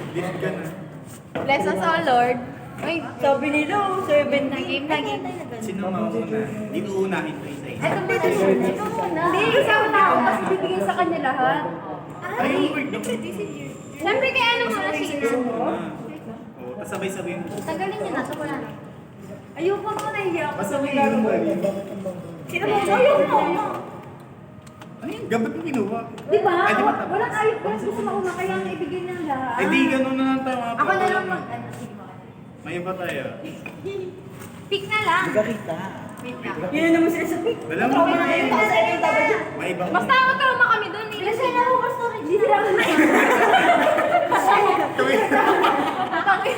Gift ka na. Blessings all Lord. Uy, Sabi nila, 7 na game na game. Sino mauna? Di ko unahin ko isa isa. Ito muna. Ito muna. Hindi, kasama na ako kasi bibigyan sa kanya lahat. Ay, yung word niyo. Siyempre kay ano muna siya. Oo, tapos sabay-sabay mo. Tagalin niyo na, so wala na. Ayoko mo nahiya ako. Basta may lalo ba yun? Sino mo? Ayoko mo. Ay, gabat yung kinuha. Di ba? Ay, di ba tapos? Walang ayok. Walang gusto mauna kaya ang ibigay ng lahat. Ay, di ganun na lang tayo mga Ako na lang pala. mag... Ano, sige mo. May iba tayo. Pick na lang. Kita. Wait lang. Yun na naman sila sa pick. Wala mo Trauma na yun. Sa inyo dapat yun. May iba. Basta ako trauma kami doon. Kasi na ako basta hindi sila ako na. Maghabi.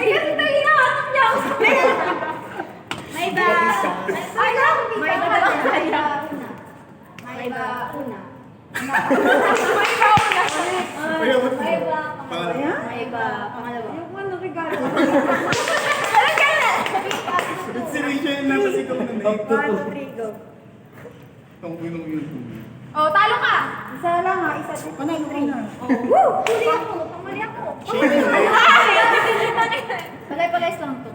Ganun tayo hinahanap niya ako sa May ba? Ay, lang. May ba? May ba? Una. May baon na. Ay, abot mo. May ba? Pangalawa. May ba? Pangalawa. Ayoko ano regalo. Si Rachel na kasi ikaw na na. 1, 2, 3, go. Itong pinong yun. Oh, talo ka. Isa lang ha. Isa. Panalo ka na. Woo! Huli ako. Pamali ako. Shane na yun. Palay-palays lang to.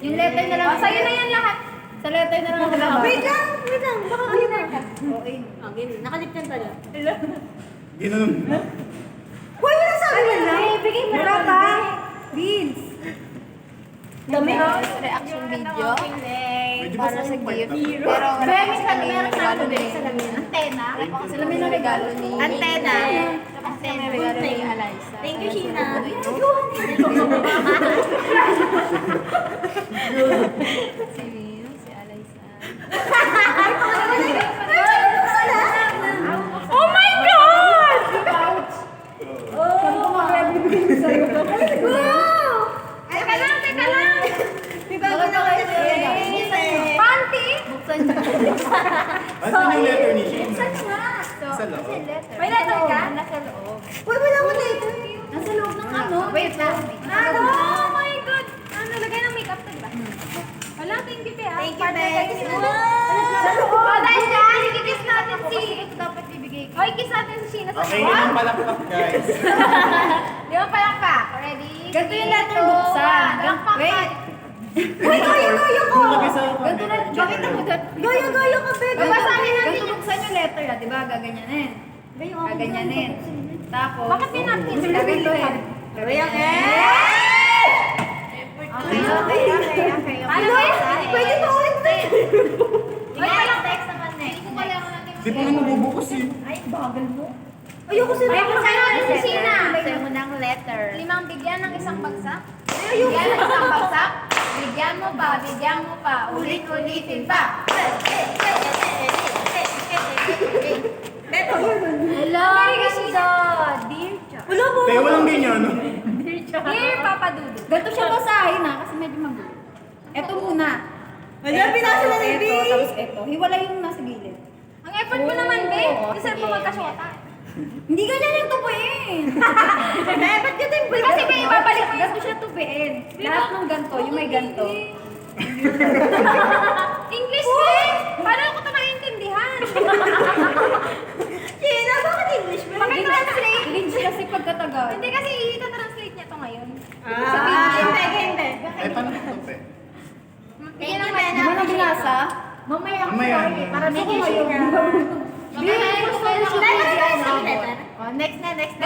Yung letter na lang. Sa'yo na yan lahat. Sa letter na lang ang dalawa. Wait lang. Wait lang. Baka winner ka. Okay. Nakaligtan pala. Ginanon. Hoy, wala sabi na lang. Bigay mo na pa. Beans. Dami. Reaction video. Medyo Para basta sa yung gift. part Pero Meron sa meron sa regalo ni... Antena. Sila may na regalo ni... Antena. Antena. Regalo ni Eliza. Thank you, Sheena. Si Will, si Eliza. Oh my God! Wow! Teka lang, teka lang! Bago na kayo Panty! Buksan niyo. Ano yung letter ni Shane? So, Sa loob. kasi letter. May letter ka? Nasa loob. Uy, wala ko later. Nasa loob ng ano? Wait lang. Ano? Oh my God! Ano, lagay ng makeup to, diba? Wala, thank you, Tia. Thank you, Partner Be. kayo sa Wow! Sa loob. Oh, dahil dyan, i-kiss natin si... Ito dapat ibigay ko. Oy, kiss natin si Sheena sa Okay, loob. limang palakpak guys. Di ba palakpak? Ready? Ganito yung letter buksan. Palakpak. Wait. Uy, goyo ko! Kung lagi sa Ganito na, bakit ako dyan? Goyo ka, Be. Babasahin natin Ganito yung... buksan yung letter, di ba? Gaganyanin. Gaganyanin. Tapos, Bakit pinapin? gagantuhin. Okay, okay. Ano ba? Pwede pa ulit na. Ay, palang text naman eh. Hindi ko kailangan natin. Di pa nga mabubukas eh. Ay, bagal mo. Ayoko sila. Ay, kung sa'yo natin si Sheena. Sa'yo mo ng letter. Limang bigyan ng isang bagsak. Ayoko. Bigyan ng isang bagsak. Bigyan mo pa. Ulit-ulitin pa. Beto. Hello, Risa. Dear John. Wala mo. Tayo walang ganyan, no? Dear Papa Dudu. Ganito siya basahin na kasi medyo magulo. Ito muna. Wala, pinasa na ni B. Tapos ito. Hiwalay yung nasa gilid. Ang effort mo naman, be. Deserve mo magkasyota. Hindi ganyan yung tupuin. Ba't ka timple? Kasi may ibabalik mo Ganito siya tupuin. Lahat ng ganito, yung may ganito. English, be. Paano ko ito maintindihan? Sheena, bakit English mo? Pakitranslate. English kasi pagkatagal. Hindi kasi i-translate niya to ngayon. Hindi. Ay, paano ito, pe? Bigyan ng Di ba na binasa? Mamaya ako Mamaya. sorry. Para Gusto ko medyo ngayon. Mamaya gusto ko yung Next na. next na.